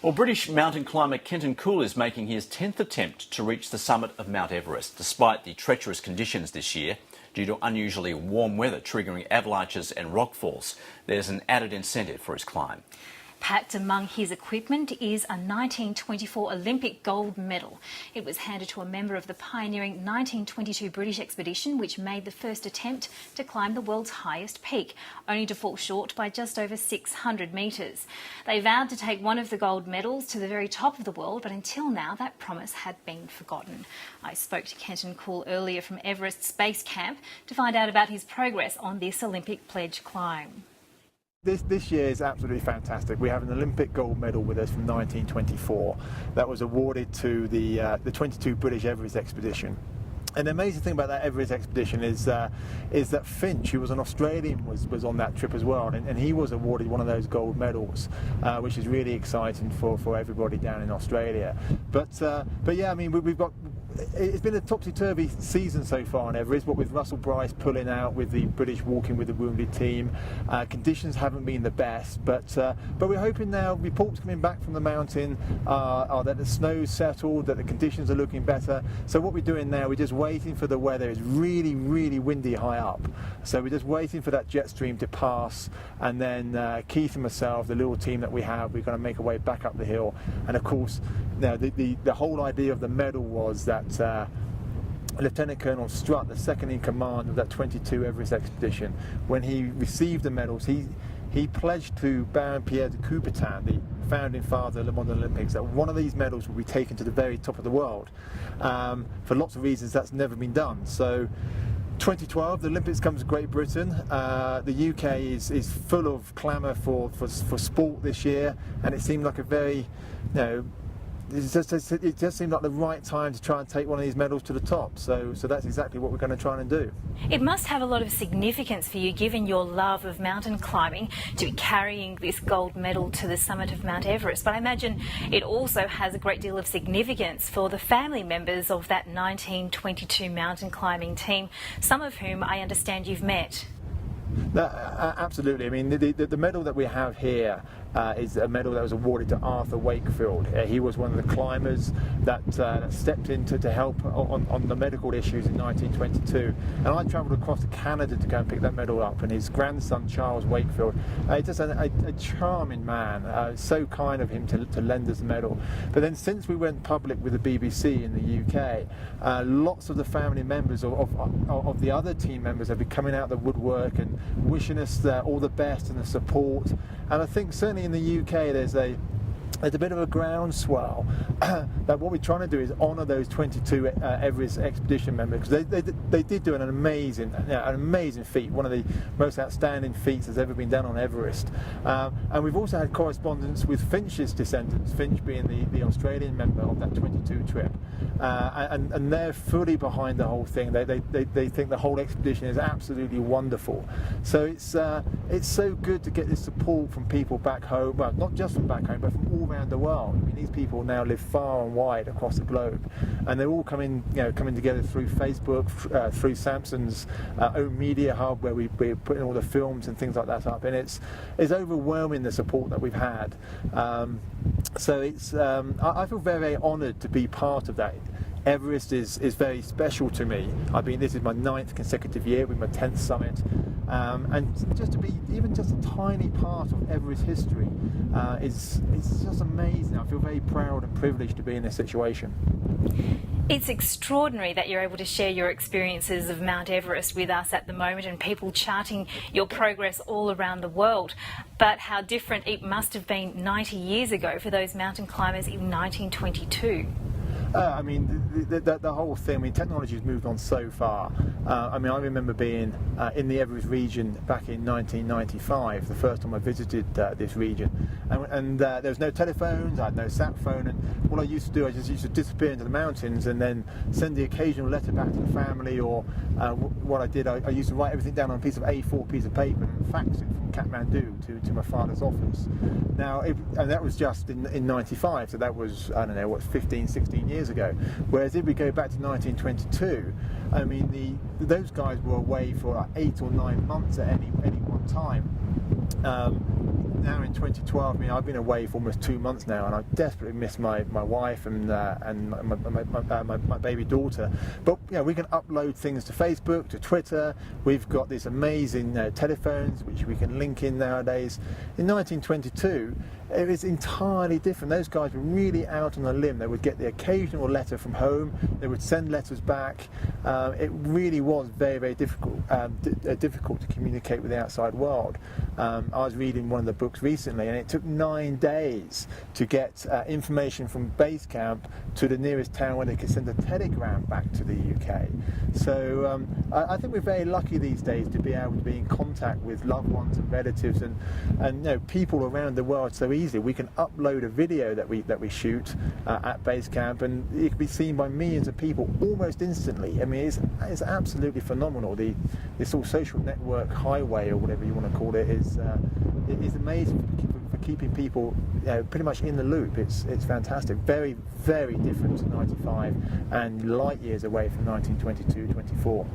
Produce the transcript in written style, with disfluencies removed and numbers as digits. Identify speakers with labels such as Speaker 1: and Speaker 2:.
Speaker 1: Well, British mountain climber Kenton is making his 10th attempt to reach the summit of Mount Everest, despite the treacherous conditions this year due to unusually warm weather triggering avalanches and rockfalls. There's an added incentive for his climb.
Speaker 2: Packed among his equipment is a 1924 Olympic gold medal. It was handed to a member of the pioneering 1922 British expedition, which made the first attempt to climb the world's highest peak, only to fall short by just over 600 metres. They vowed to take one of the gold medals to the very top of the world, but until now that promise had been forgotten. I spoke to Kenton earlier from Everest Base Camp to find out about his progress on this Olympic pledge climb.
Speaker 3: This year is absolutely fantastic. We have an Olympic gold medal with us from 1924 that was awarded to the 22 British Everest expedition. And the amazing thing about that Everest expedition is that Finch, who was an Australian, was on that trip as well, and he was awarded one of those gold medals, which is really exciting for everybody down in Australia. But yeah, I mean, it's been a topsy-turvy season so far on Everest, what with Russell Bryce pulling out, with the British walking with the wounded team. Conditions haven't been the best, but we're hoping now, reports coming back from the mountain are that the snow's settled, that the conditions are looking better. So what we're doing now, we're just waiting for the weather. It's really, really windy high up. So we're just waiting for that jet stream to pass, and then Keith and myself, the little team that we have, we're going to make our way back up the hill. And of course, now the whole idea of the medal was that Lieutenant Colonel Strutt, the second in command of that 22 Everest expedition, when he received the medals, he pledged to Baron Pierre de Coubertin, the founding father of the modern Olympics, that one of these medals will be taken to the very top of the world. For lots of reasons, that's never been done. So 2012, the Olympics comes to Great Britain. The UK is full of clamour for sport this year, and it seemed like a very, it just seemed like the right time to try and take one of these medals to the top. So that's exactly what we're going to try and do.
Speaker 2: It must have a lot of significance for you, given your love of mountain climbing, to be carrying this gold medal to the summit of Mount Everest. But I imagine it also has a great deal of significance for the family members of that 1922 mountain climbing team, some of whom I understand you've met.
Speaker 3: Absolutely. I mean, the medal that we have here is a medal that was awarded to Arthur Wakefield. He was one of the climbers that stepped in to help on the medical issues in 1922. And I travelled across to Canada to go and pick that medal up. And his grandson, Charles Wakefield, just a charming man. So kind of him to lend us the medal. But then since we went public with the BBC in the UK, lots of the family members of the other team members have been coming out of the woodwork and wishing us all the best and the support. And I think certainly in the UK there's a bit of a groundswell that what we're trying to do is honour those 22 Everest expedition members, because they did do an amazing feat, one of the most outstanding feats that's ever been done on Everest. And we've also had correspondence with Finch's descendants, Finch being the Australian member of that 22 trip, and they're fully behind the whole thing. They think the whole expedition is absolutely wonderful. So it's so good to get this support from people back home, well, not just from back home, but from all around the world. I mean, these people now live far and wide across the globe, and they're all coming together through Facebook, through Samson's own media hub, where we're putting all the films and things like that up, and it's overwhelming, the support that we've had. So I feel very, very honoured to be part of that. Everest is very special to me. This is my 9th consecutive year, with my 10th summit, and just to be even just a tiny part of Everest history is just amazing. I feel very proud and privileged to be in this situation.
Speaker 2: It's extraordinary that you're able to share your experiences of Mount Everest with us at the moment, and people charting your progress all around the world. But how different it must have been 90 years ago for those mountain climbers in 1922.
Speaker 3: The whole thing, technology has moved on so far. I remember being in the Everest region back in 1995, the first time I visited this region. And there was no telephones, I had no sat phone, and what I used to do, I just used to disappear into the mountains and then send the occasional letter back to the family, or what I did, I used to write everything down on a piece of A4 piece of paper and fax it from Kathmandu to my father's office. Now, and that was just in 95, so that was, 15, 16 years ago. Whereas if we go back to 1922, those guys were away for like 8 or 9 months at any one time. now in 2012, I mean, I've been away for almost 2 months now, and I desperately miss my wife and my baby daughter. But we can upload things to Facebook, to Twitter. We've got these amazing telephones which we can link in nowadays. In 1922, it was entirely different. Those guys were really out on a limb. They would get the occasional letter from home. They would send letters back. It really was very, very difficult to communicate with the outside world. I was reading one of the books recently, and it took 9 days to get information from base camp to the nearest town where they could send a telegram back to the UK. So I think we're very lucky these days to be able to be in contact with loved ones and relatives and people around the world so easily. We can upload a video that we shoot at base camp, and it can be seen by millions of people almost instantly. I mean, it's absolutely phenomenal. This sort of social network highway, or whatever you want to call it, is amazing for keeping people pretty much in the loop. It's fantastic. Very, very different to 95, and light years away from 1922-24.